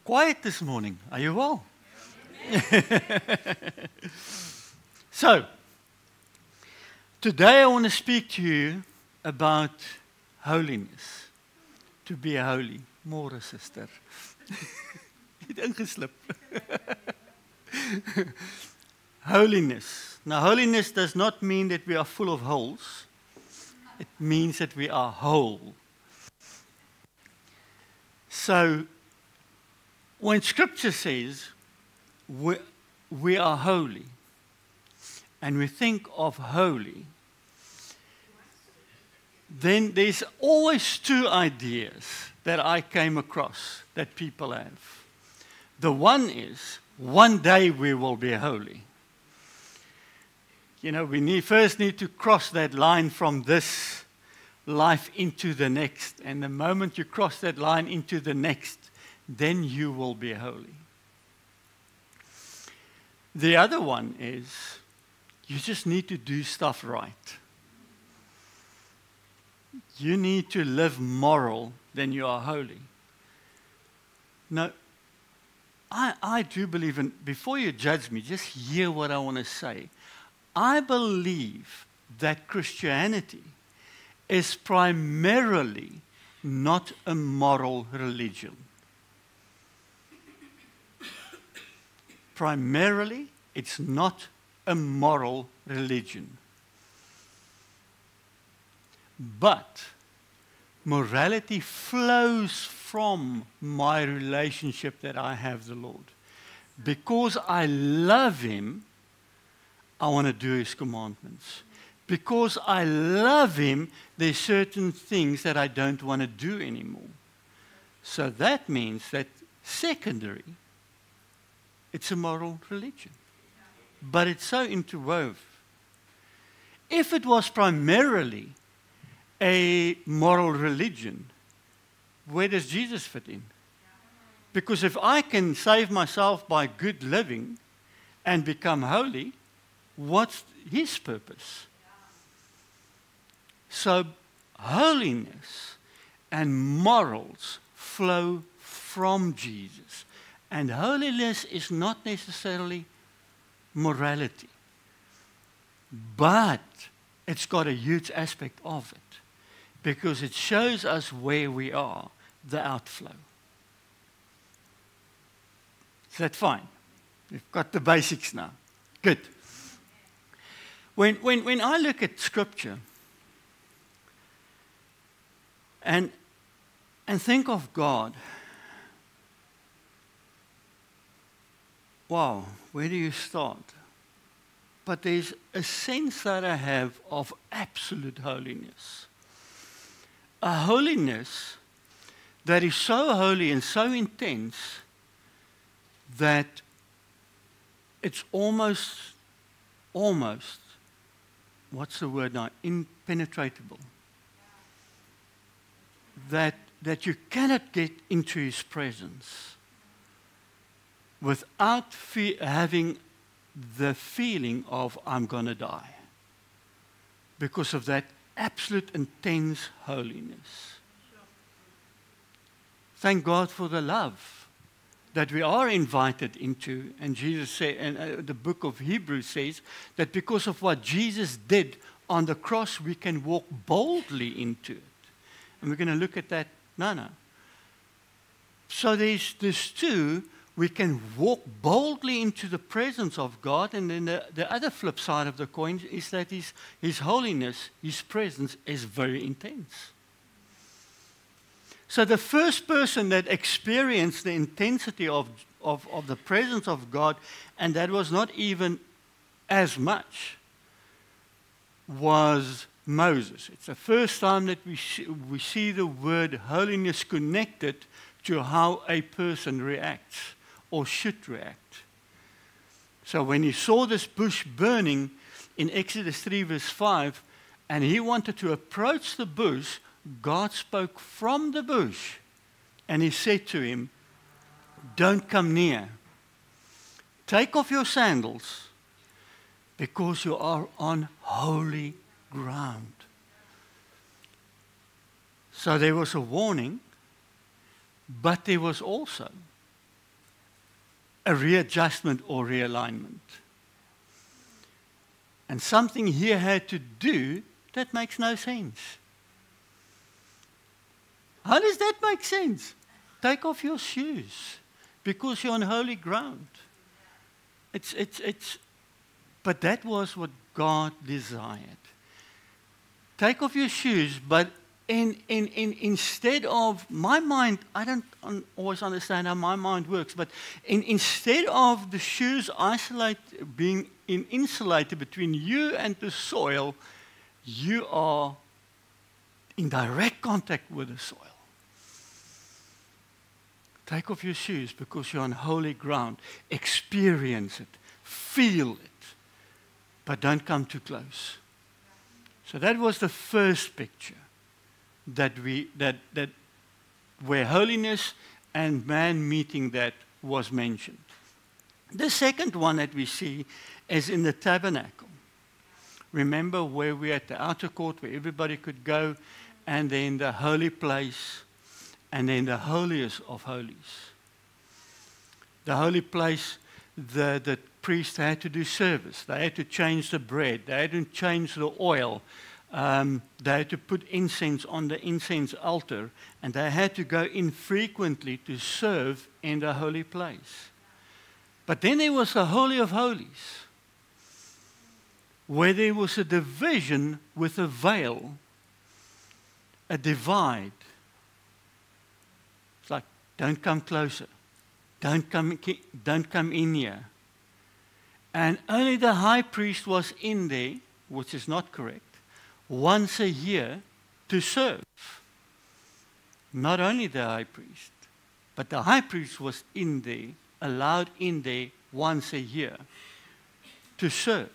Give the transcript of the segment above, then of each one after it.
quiet this morning. Are you well? So, today I want to speak to you about holiness. To be holy. Môre, sister. Het ingeslip. Holiness. Now, holiness does not mean that we are full of holes. It means that we are whole. So, when Scripture says we are holy, and we think of holy, then there's always two ideas that I came across that people have. The one is, one day we will be holy. You know, we first need to cross that line from this life into the next. And the moment you cross that line into the next, then you will be holy. The other one is, you just need to do stuff right. You need to live moral, then you are holy. Now, I do believe in, before you judge me, just hear what I want to say. I believe that Christianity is primarily not a moral religion. Primarily, it's not a moral religion. But morality flows from my relationship that I have with the Lord. Because I love Him, I want to do His commandments. Because I love Him, there's certain things that I don't want to do anymore. So that means that secondary, it's a moral religion. But it's so interwoven. If it was primarily a moral religion, where does Jesus fit in? Because if I can save myself by good living and become holy, what's His purpose? So holiness and morals flow from Jesus. And holiness is not necessarily morality. But it's got a huge aspect of it. Because it shows us where we are, the outflow. Is that fine? We've got the basics now. Good. When I look at Scripture and think of God, wow, where do you start? But there's a sense that I have of absolute holiness. A holiness that is so holy and so intense that it's almost, what's the word now? Impenetrable. That you cannot get into His presence without having the feeling of, I'm going to die. Because of that absolute intense holiness. Thank God for the love that we are invited into. And Jesus said, and the book of Hebrews says, that because of what Jesus did on the cross, we can walk boldly into it. And we're going to look at that now. So there's two. We can walk boldly into the presence of God, and then the other flip side of the coin is that His holiness, His presence is very intense. So the first person that experienced the intensity of the presence of God, and that was not even as much, was Moses. It's the first time that we see the word holiness connected to how a person reacts. Or should react. So when he saw this bush burning in Exodus 3 verse 5, and he wanted to approach the bush, God spoke from the bush, and He said to him, don't come near. Take off your sandals, because you are on holy ground. So there was a warning, but there was also a readjustment or realignment. And something he had to do that makes no sense. How does that make sense? Take off your shoes because you're on holy ground. But that was what God desired. Take off your shoes, but instead of my mind, I don't always understand how my mind works, but instead of the shoes being insulated between you and the soil, you are in direct contact with the soil. Take off your shoes because you're on holy ground. Experience it. Feel it. But don't come too close. So that was the first picture that where holiness and man meeting that was mentioned. The second one that we see is in the tabernacle. Remember where we're at the outer court where everybody could go, and then the holy place, and then the holiest of holies. The holy place, the priest had to do service. They had to change the bread. They had to change the oil. They had to put incense on the incense altar. And they had to go in frequently to serve in the holy place. But then there was the Holy of Holies, where there was a division with a veil, a divide. It's like, don't come closer. Don't come in here. And only the high priest was in there, which is not correct, once a year to serve. Not only the high priest, but the high priest was in there, allowed in there once a year to serve.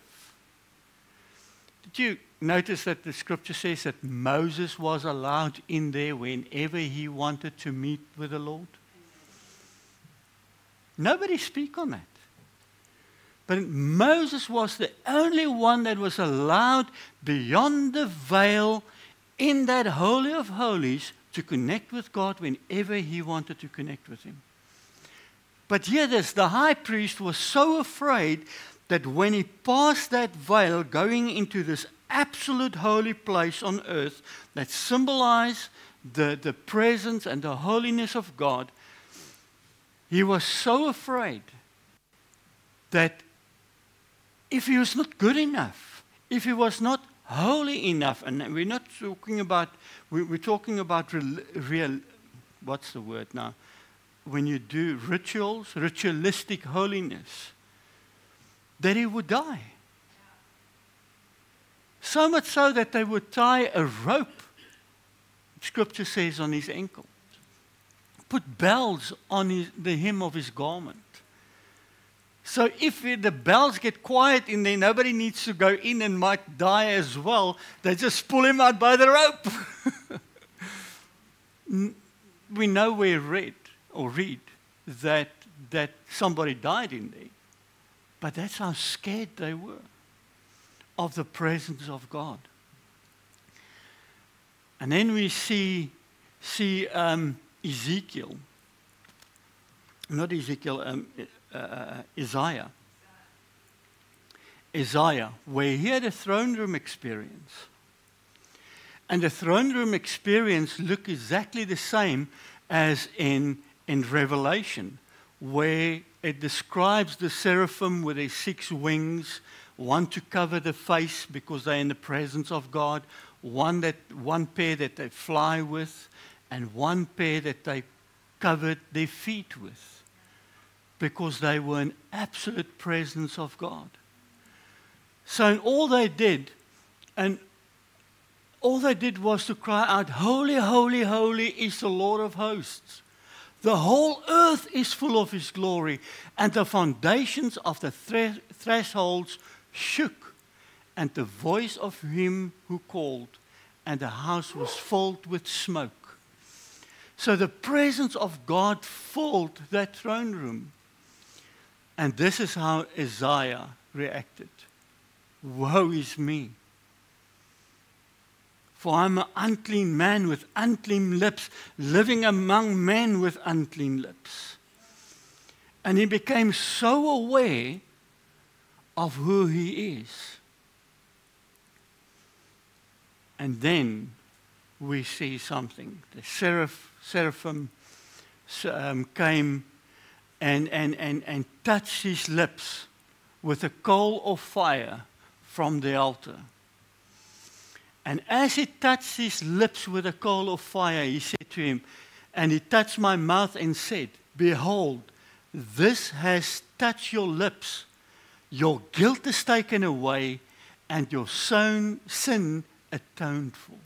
Did you notice that the scripture says that Moses was allowed in there whenever he wanted to meet with the Lord? Nobody speak on that. But Moses was the only one that was allowed beyond the veil in that Holy of Holies to connect with God whenever he wanted to connect with him. But here the high priest was so afraid that when he passed that veil going into this absolute holy place on earth that symbolized the presence and the holiness of God, he was so afraid that if he was not good enough, if he was not holy enough, and we're not talking about, we're talking about real, what's the word now? When you do rituals, ritualistic holiness, that he would die. So much so that they would tie a rope, Scripture says, on his ankle. Put bells on the hem of his garment. So if the bells get quiet in there, nobody needs to go in and might die as well. They just pull him out by the rope. We know we read that somebody died in there. But that's how scared they were of the presence of God. And then we see Ezekiel. Not Ezekiel, Isaiah. Isaiah, where he had a throne room experience. And the throne room experience looked exactly the same as in Revelation, where it describes the seraphim with their 6 wings, one to cover the face because they're in the presence of God, one pair that they fly with, and one pair that they covered their feet with, because they were in absolute presence of God. So all they did was to cry out, "Holy, holy, holy is the Lord of hosts. The whole earth is full of his glory." And the foundations of the thresholds shook, and the voice of him who called, and the house was filled with smoke. So the presence of God filled that throne room. And this is how Isaiah reacted. "Woe is me! For I'm an unclean man with unclean lips, living among men with unclean lips. And he became so aware of who he is. And then we see something. The seraphim came and touched his lips with a coal of fire from the altar. And as he touched his lips with a coal of fire, he said to him, and he touched my mouth and said, behold, this has touched your lips. Your guilt is taken away, and your sin atoned for.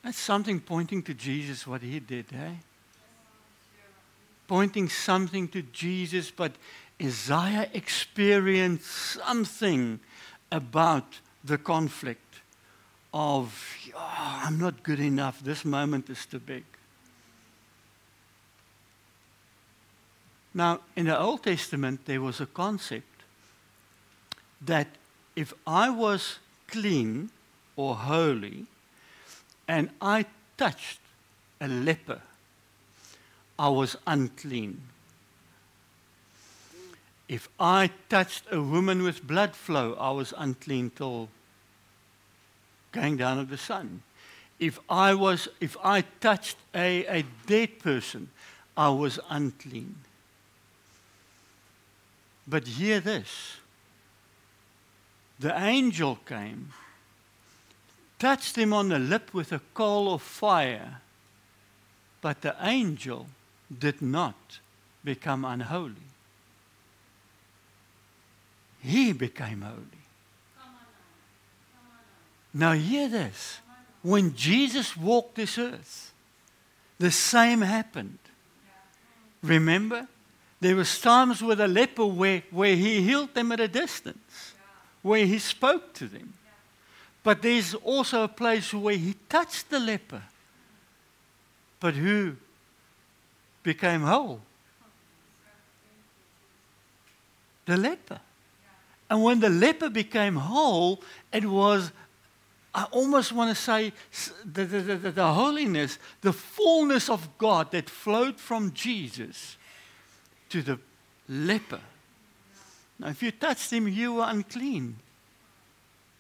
That's something pointing to Jesus, what he did, eh? Pointing something to Jesus, but Isaiah experienced something about the conflict of, oh, I'm not good enough, this moment is too big. Now, in the Old Testament, there was a concept that if I was clean or holy and I touched a leper, I was unclean. If I touched a woman with blood flow, I was unclean till going down of the sun. If I touched a dead person, I was unclean. But hear this. The angel came, touched him on the lip with a coal of fire, but the angel did not become unholy. He became holy. Now hear this. When Jesus walked this earth, the same happened. Remember? There was times with a leper where he healed them at a distance, where he spoke to them. But there's also a place where he touched the leper. But who became whole? The leper. And when the leper became whole, it was, I almost want to say, the holiness, the fullness of God that flowed from Jesus to the leper. Now, if you touched him, you were unclean.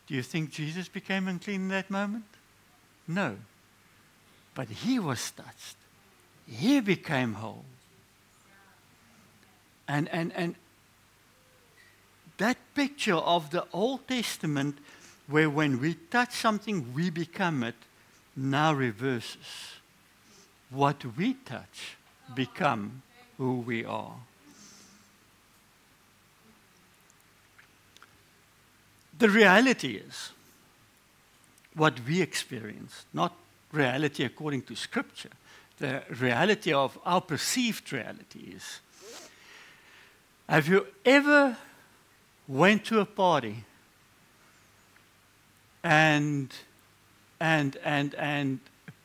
Do you think Jesus became unclean in that moment? No. But he was touched. He became whole. And that picture of the Old Testament, where when we touch something, we become it, now reverses. What we touch become who we are. The reality is what we experience, not reality according to Scripture. The reality of our perceived reality is, have you ever went to a party and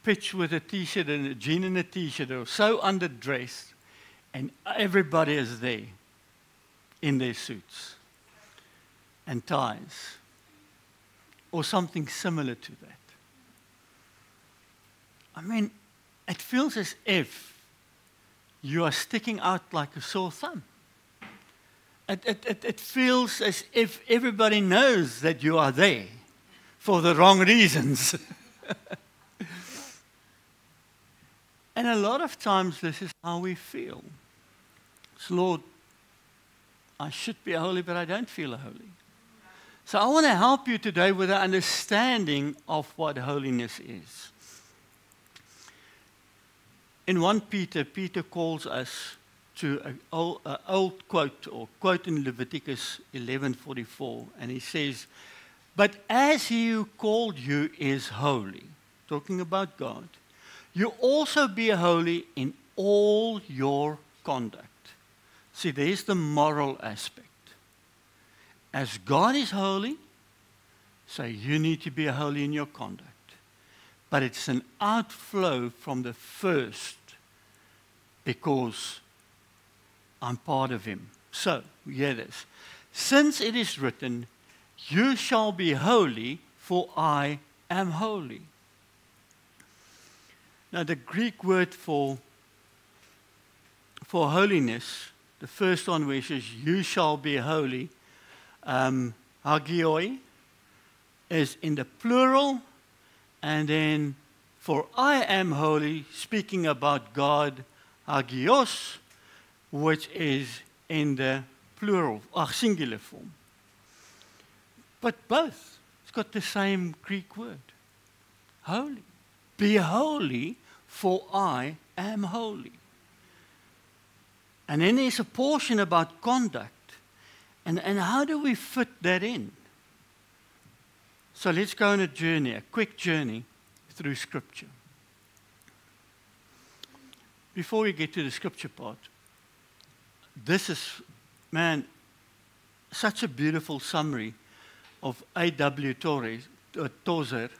pitched with a t-shirt and a jean and a t-shirt, or so underdressed, and everybody is there in their suits and ties, or something similar to that? I mean, it feels as if you are sticking out like a sore thumb. It feels as if everybody knows that you are there for the wrong reasons. And a lot of times this is how we feel. So, Lord, I should be holy, but I don't feel holy. So I want to help you today with an understanding of what holiness is. In 1 Peter, Peter calls us to an old quote, or quote in Leviticus 11:44, and he says, "But as he who called you is holy," talking about God, "you also be holy in all your conduct." See, there's the moral aspect. As God is holy, so you need to be holy in your conduct. But it's an outflow from the first, because I'm part of him. So, hear this. Since it is written, "You shall be holy, for I am holy." Now, the Greek word for for holiness, the first one where it says, you shall be holy, hagioi, is in the plural, and then for I am holy, speaking about God, hagios, which is in the plural, singular form. But both, it's got the same Greek word, holy. Be holy, for I am holy. And then there's a portion about conduct. And how do we fit that in? So let's go on a journey, a quick journey through Scripture. Before we get to the Scripture part, this is, man, such a beautiful summary of A.W. Tozer.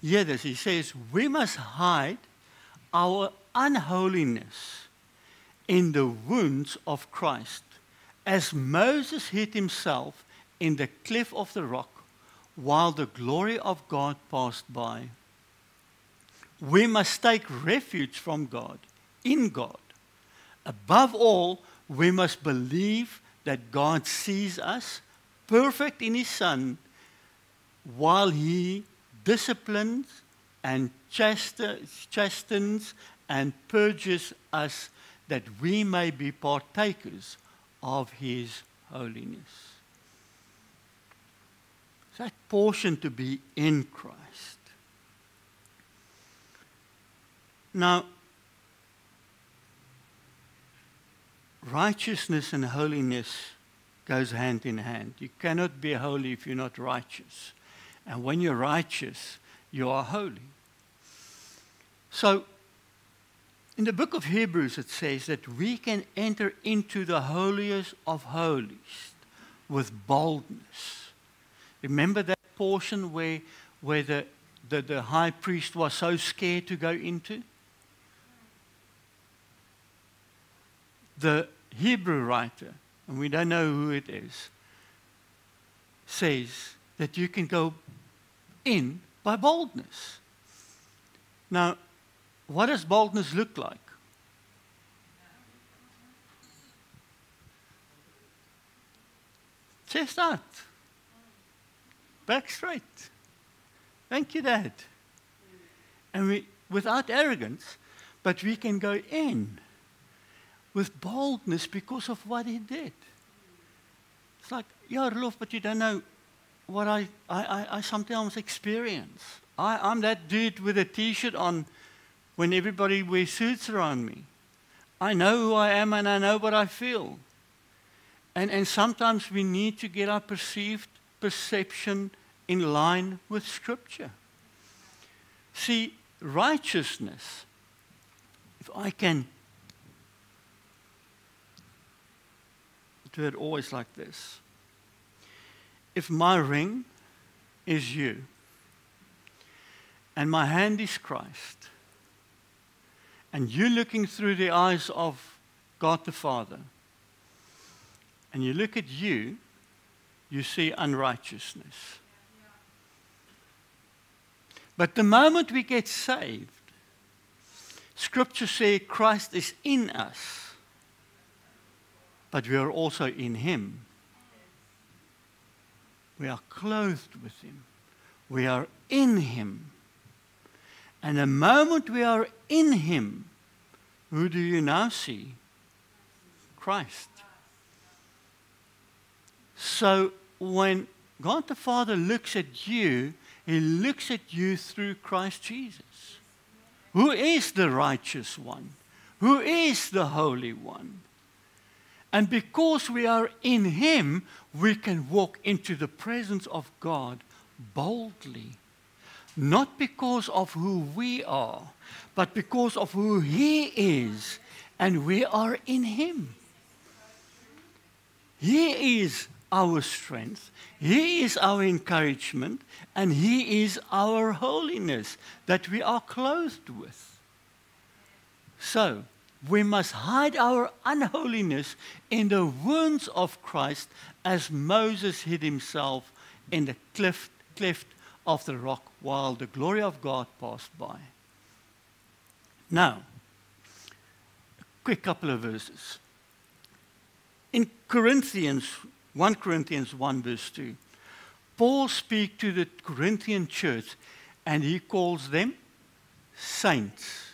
Hear this, he says, we must hide our unholiness in the wounds of Christ, as Moses hid himself in the cleft of the rock while the glory of God passed by. We must take refuge from God, in God. Above all, we must believe that God sees us, perfect in His Son, while He disciplines and chastens and purges us, that we may be partakers of His holiness. That portion to be in Christ. Now, righteousness and holiness goes hand in hand. You cannot be holy if you're not righteous. And when you're righteous, you are holy. So, in the book of Hebrews, it says that we can enter into the holiest of holies with boldness. Remember that portion where the high priest was so scared to go into? The Hebrew writer, and we don't know who it is, says that you can go in by boldness. Now, what does boldness look like? Chest out. Back straight. Thank you, Dad. And we, without arrogance, but we can go in with boldness because of what He did. It's like, yeah, love, but you don't know what I sometimes experience. I'm that dude with a T-shirt on when everybody wears suits around me. I know who I am and I know what I feel. And sometimes we need to get our perception in line with Scripture. See, righteousness, if I can do it always like this. If my ring is you, and my hand is Christ, and you're looking through the eyes of God the Father, and you look at you see unrighteousness. But the moment we get saved, Scripture says Christ is in us, but we are also in Him. We are clothed with Him. We are in Him. And the moment we are in Him, who do you now see? Christ. So when God the Father looks at you, He looks at you through Christ Jesus, who is the righteous one, who is the Holy One. And because we are in Him, we can walk into the presence of God boldly. Not because of who we are, but because of who He is, and we are in Him. He is our strength, He is our encouragement, and He is our holiness that we are clothed with. So, we must hide our unholiness in the wounds of Christ, as Moses hid himself in the cleft of the rock while the glory of God passed by. Now, quick couple of verses. In Corinthians, 1 Corinthians 1 verse 2, Paul speaks to the Corinthian church and he calls them saints,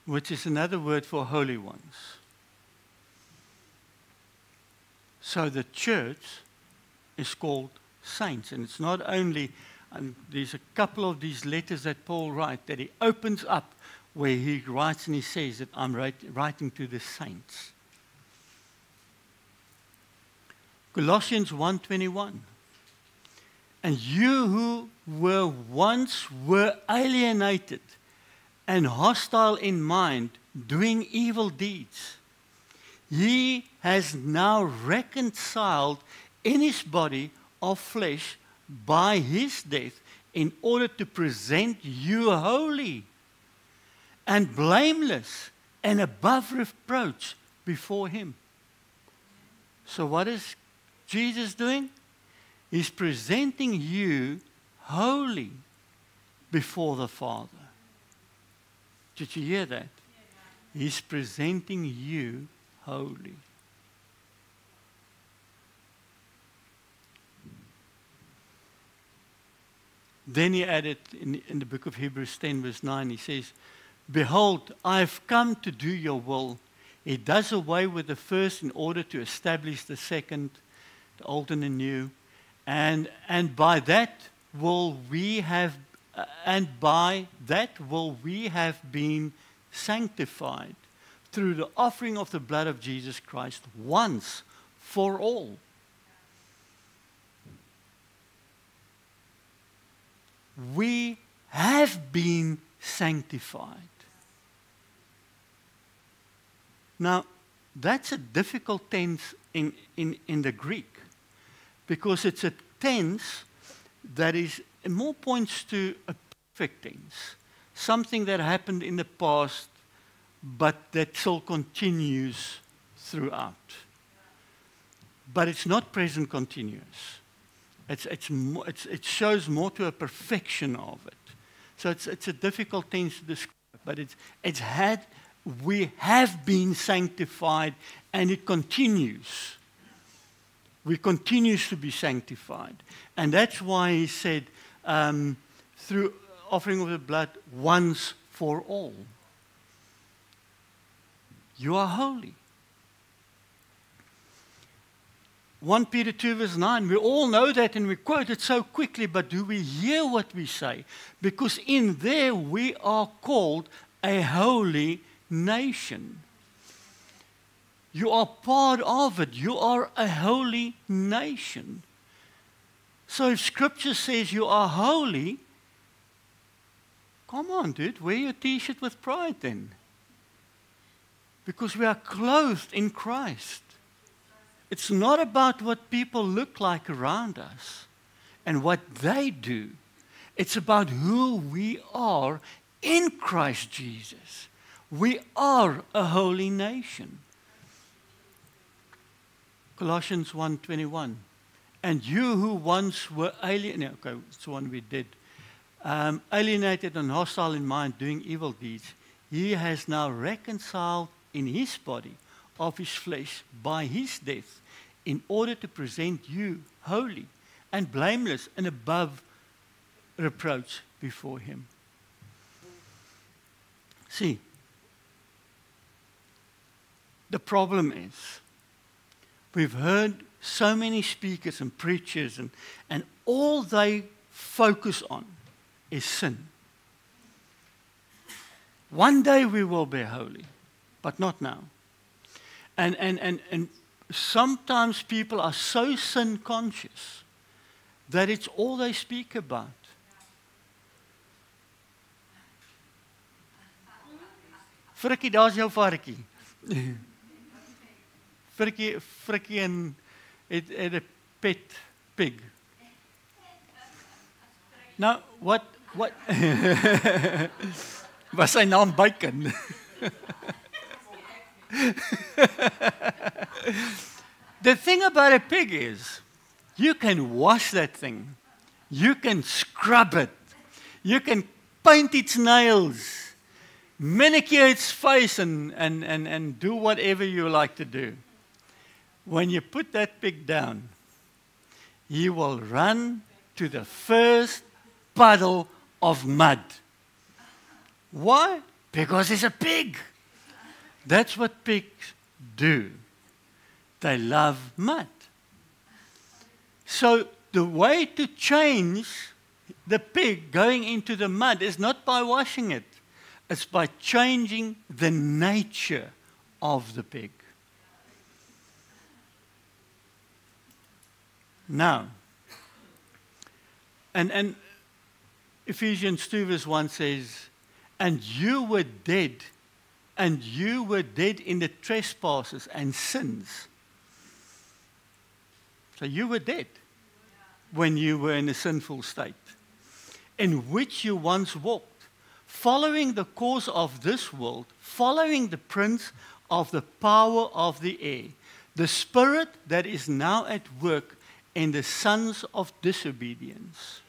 which is another word for holy ones. So the church is called saints. And it's not only, and there's a couple of these letters that Paul writes that he opens up where he writes and he says that I'm writing to the saints. Colossians 1:21. And you who were once alienated and hostile in mind, doing evil deeds, he has now reconciled in his body of flesh by his death in order to present you holy and blameless and above reproach before him. So what is Jesus doing? He's presenting you holy before the Father. Did you hear that? He's presenting you holy. Then he added in the book of Hebrews 10 verse 9, he says, behold, I have come to do your will. He does away with the first in order to establish the second, the old and the new. And by that will we have been sanctified through the offering of the blood of Jesus Christ once for all. We have been sanctified. Now, that's a difficult tense in the Greek, because it's a tense that is more points to a perfect tense, something that happened in the past, but that still continues throughout. But it's not present continuous. It shows more to a perfection of it. So it's a difficult tense to describe, but we have been sanctified, and it continues. We continue to be sanctified. And that's why he said, through offering of the blood once for all. You are holy. 1 Peter 2 verse 9, we all know that and we quote it so quickly, but do we hear what we say? Because in there we are called a holy nation. You are part of it. You are a holy nation. So if Scripture says you are holy, come on, dude, wear your t-shirt with pride then. Because we are clothed in Christ. It's not about what people look like around us and what they do. It's about who we are in Christ Jesus. We are a holy nation. Colossians 1:21. And you who once were alienated, okay, it's the one we did, alienated and hostile in mind, doing evil deeds, he has now reconciled in his body of his flesh by his death, in order to present you holy and blameless and above reproach before him. See, the problem is, we've heard so many speakers and preachers, and all they focus on is sin. One day we will be holy, but not now. And sometimes people are so sin conscious that it's all they speak about. Frikkie, daar's jou varkie. Frikkie en het 'n pet pig. Nou, wat was sy naam Bacon? The thing about a pig is, you can wash that thing, you can scrub it, you can paint its nails, manicure its face and do whatever you like to do. When you put that pig down, he will run to the first puddle of mud. Why? Because he's a pig. That's what pigs do. They love mud. So the way to change the pig going into the mud is not by washing it. It's by changing the nature of the pig. Now, and Ephesians 2 verse 1 says, and you were dead in the trespasses and sins. So you were dead when you were in a sinful state, in which you once walked, following the course of this world, following the prince of the power of the air, the spirit that is now at work in the sons of disobedience,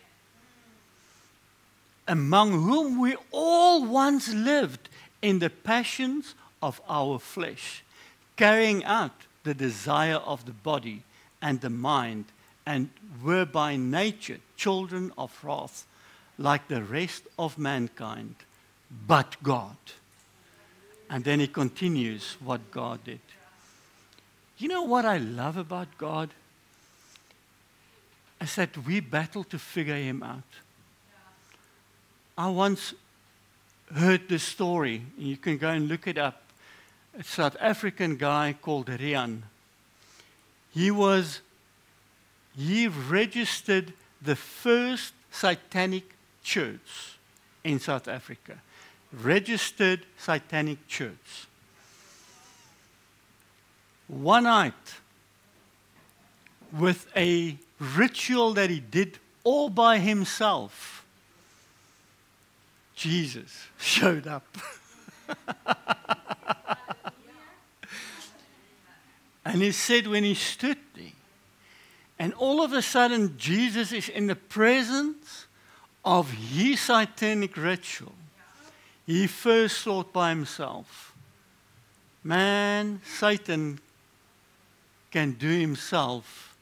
among whom we all once lived in the passions of our flesh, carrying out the desire of the body and the mind, and were by nature children of wrath, like the rest of mankind, but God. And then he continues what God did. You know what I love about God? Is that we battle to figure him out. I once heard this story, and you can go and look it up. A South African guy called Rian. He registered the first satanic church in South Africa. Registered satanic church. One night, with a ritual that he did all by himself, Jesus showed up. And he said when he stood there, and all of a sudden Jesus is in the presence of his satanic ritual, he first thought by himself, man, Satan can do himself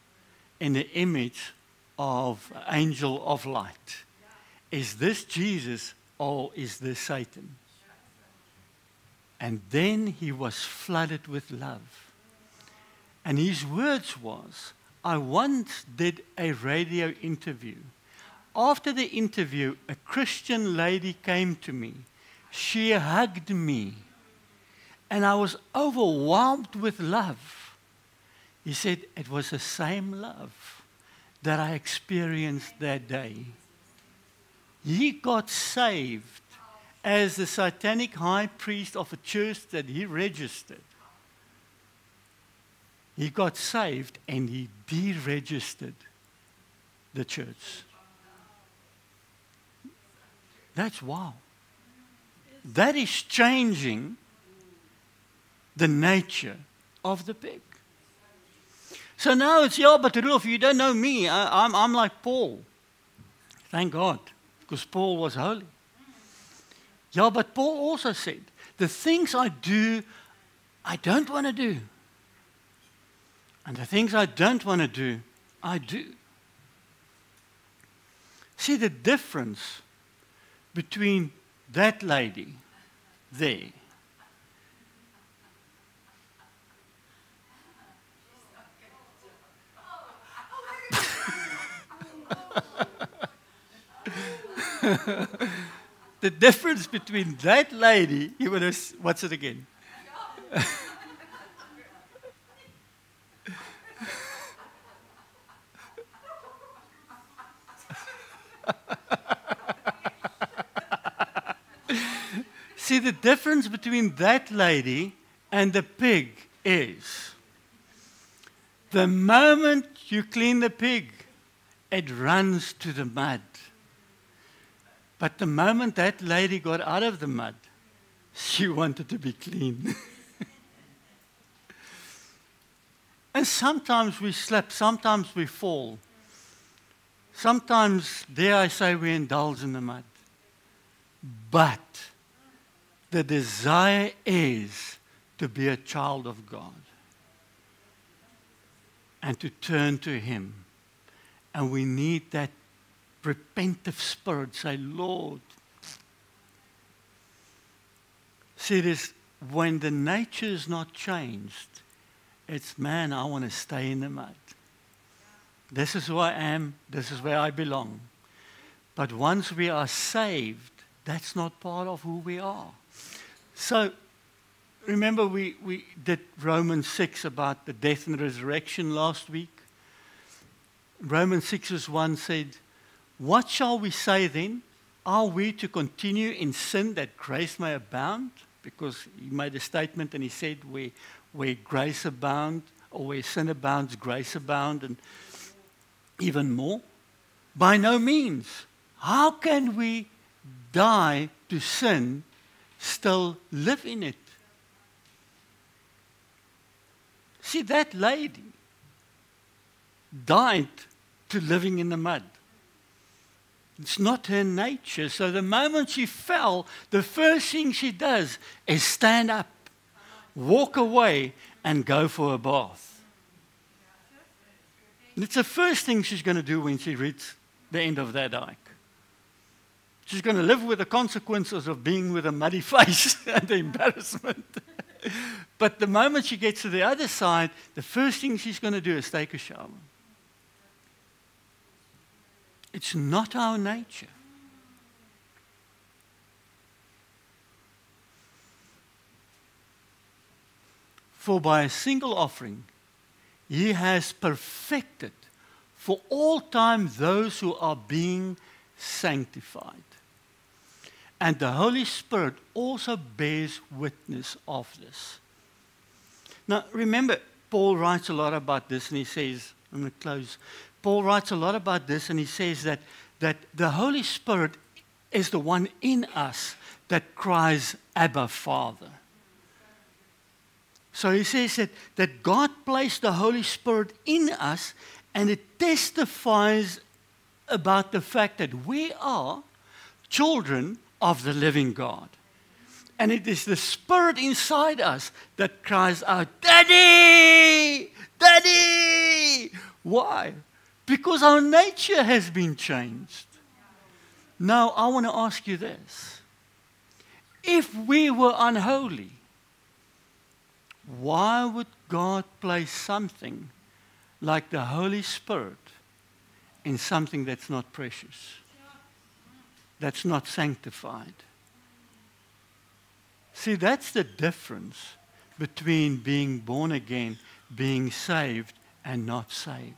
in the image of an angel of light. Is this Jesus or is this Satan? And then he was flooded with love. And his words was, I once did a radio interview. After the interview, a Christian lady came to me. She hugged me. And I was overwhelmed with love. He said, it was the same love that I experienced that day. He got saved as the satanic high priest of a church that he registered. He got saved and he deregistered the church. That's wow. That is changing the nature of the pig. So now it's, yeah, but Rudolf, you don't know me. I'm like Paul. Thank God, because Paul was holy. Yeah, but Paul also said, the things I do, I don't want to do. And the things I don't want to do, I do. See the difference between that lady there the difference between that lady, you want to, what's it again? See, the difference between that lady and the pig is the moment you clean the pig, it runs to the mud. But the moment that lady got out of the mud, she wanted to be clean. And sometimes we slip, sometimes we fall. Sometimes, dare I say, we indulge in the mud. But The desire is to be a child of God and to turn to Him. And we need that repentive spirit. Say, Lord. See, this, when the nature is not changed, it's, man, I want to stay in the mud. This is who I am. This is where I belong. But once we are saved, that's not part of who we are. So, remember we did Romans 6 about the death and resurrection last week. Romans 6 verse 1 said, what shall we say then? Are we to continue in sin that grace may abound? Because he made a statement and he said, where grace abound, or where sin abounds, grace abound, and even more. By no means. How can we die to sin, still live in it? See, that lady died to living in the mud. It's not her nature. So the moment she fell, the first thing she does is stand up, walk away, and go for a bath. And it's the first thing she's going to do when she reaches the end of that hike. She's going to live with the consequences of being with a muddy face and the embarrassment. But the moment she gets to the other side, the first thing she's going to do is take a shower. It's not our nature. For by a single offering, He has perfected for all time those who are being sanctified. And the Holy Spirit also bears witness of this. Now, remember, Paul writes a lot about this, and he says, I'm going to close. Paul writes a lot about this, and he says that the Holy Spirit is the one in us that cries, Abba, Father. So he says that God placed the Holy Spirit in us, and it testifies about the fact that we are children of the living God. And it is the Spirit inside us that cries out, Daddy! Daddy! Why? Because our nature has been changed. Now, I want to ask you this. If we were unholy, why would God place something like the Holy Spirit in something that's not precious, that's not sanctified? See, that's the difference between being born again, being saved, and not saved.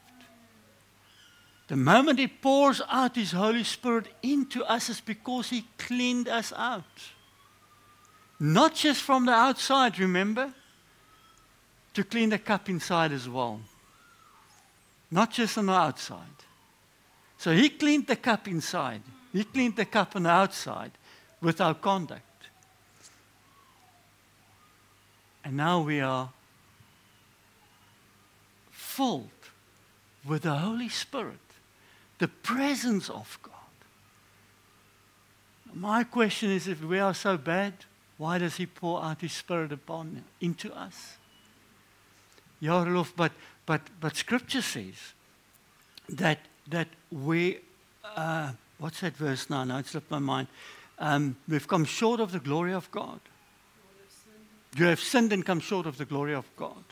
The moment He pours out His Holy Spirit into us is because He cleaned us out. Not just from the outside, remember? To clean the cup inside as well. Not just on the outside. So He cleaned the cup inside. He cleaned the cup on the outside with our conduct. And now we are filled with the Holy Spirit, the presence of God. My question is, if we are so bad, why does He pour out His Spirit into us? Ja, Rolf, but Scripture says that we, what's that verse now? Now it slipped my mind. We've come short of the glory of God. You have sinned and come short of the glory of God.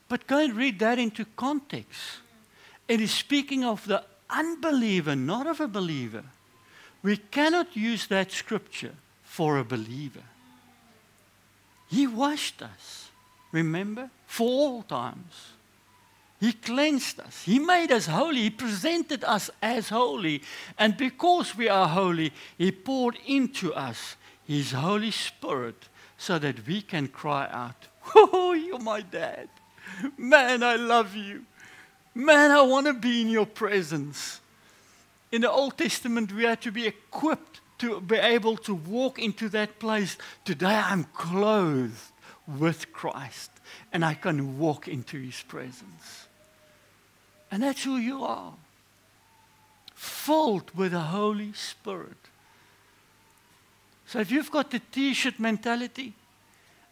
But go and read that into context. It is speaking of the unbeliever, not of a believer. We cannot use that scripture for a believer. He washed us, remember, for all times. He cleansed us. He made us holy. He presented us as holy. And because we are holy, He poured into us His Holy Spirit so that we can cry out, "Oh, you're my dad. Man, I love you. Man, I want to be in your presence." In the Old Testament, we had to be equipped to be able to walk into that place. Today, I'm clothed with Christ, and I can walk into His presence. And that's who you are. Filled with the Holy Spirit. So if you've got the T-shirt mentality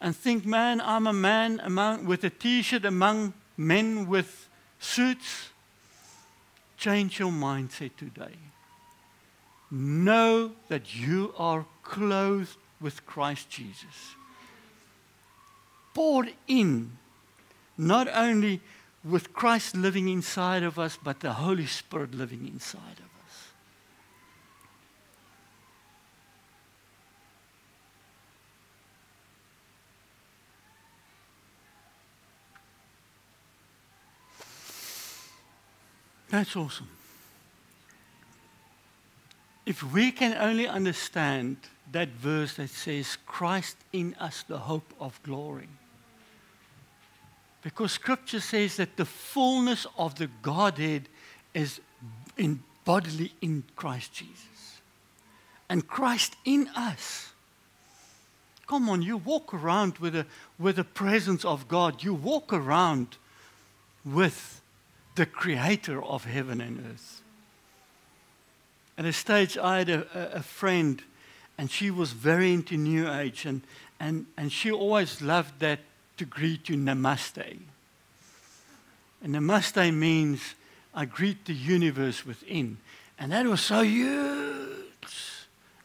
and think, man, I'm a man with a T-shirt among men with suits, change your mindset today. Know that you are clothed with Christ Jesus. Poured in, not only with Christ living inside of us, but the Holy Spirit living inside of us. That's awesome. If we can only understand that verse that says, Christ in us, the hope of glory. Because Scripture says that the fullness of the Godhead is bodily in Christ Jesus. And Christ in us. Come on, you walk around with the presence of God. You walk around with the Creator of heaven and earth. At a stage, I had a friend, and she was very into New Age, and she always loved that to greet you namaste. And namaste means I greet the universe within. And that was so huge.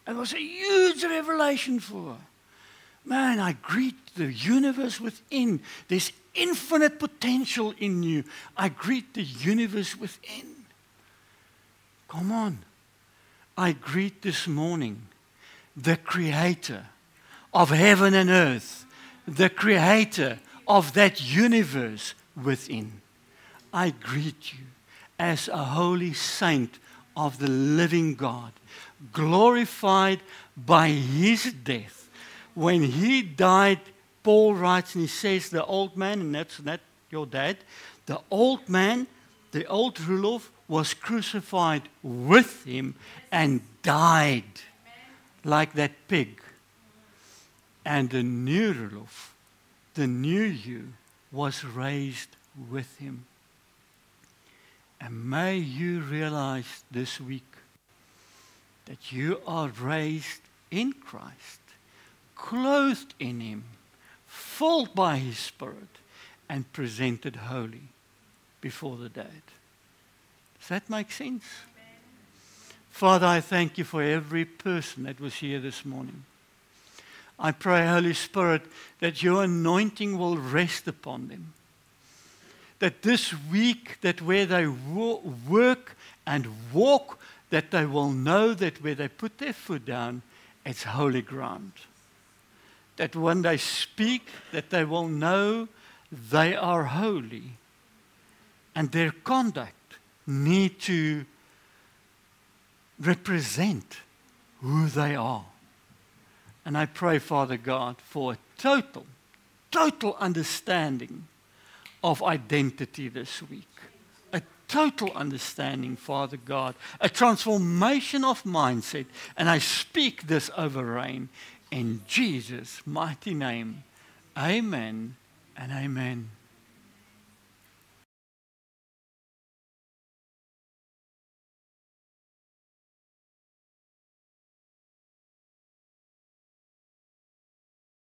It was a huge revelation for her. Man, I greet the universe within. There's infinite potential in you. I greet the universe within. Come on. I greet this morning the Creator of heaven and earth, the Creator of that universe within. I greet you as a holy saint of the living God, glorified by His death. When He died, Paul writes and he says, the old man, and that's not your dad, the old man, the old Rulof, was crucified with Him and died like that pig. And the new Rulof, the new you, was raised with Him. And may you realize this week that you are raised in Christ, clothed in Him, filled by His Spirit, and presented holy before the Dad. Does that make sense? Amen. Father, I thank You for every person that was here this morning. I pray, Holy Spirit, that Your anointing will rest upon them. That this week, that where they work and walk, that they will know that where they put their foot down, it's holy ground. That when they speak, that they will know they are holy. And their conduct need to represent who they are. And I pray, Father God, for a total understanding of identity this week. A total understanding, Father God. A transformation of mindset. And I speak this over Rain in Jesus' mighty name. Amen and amen.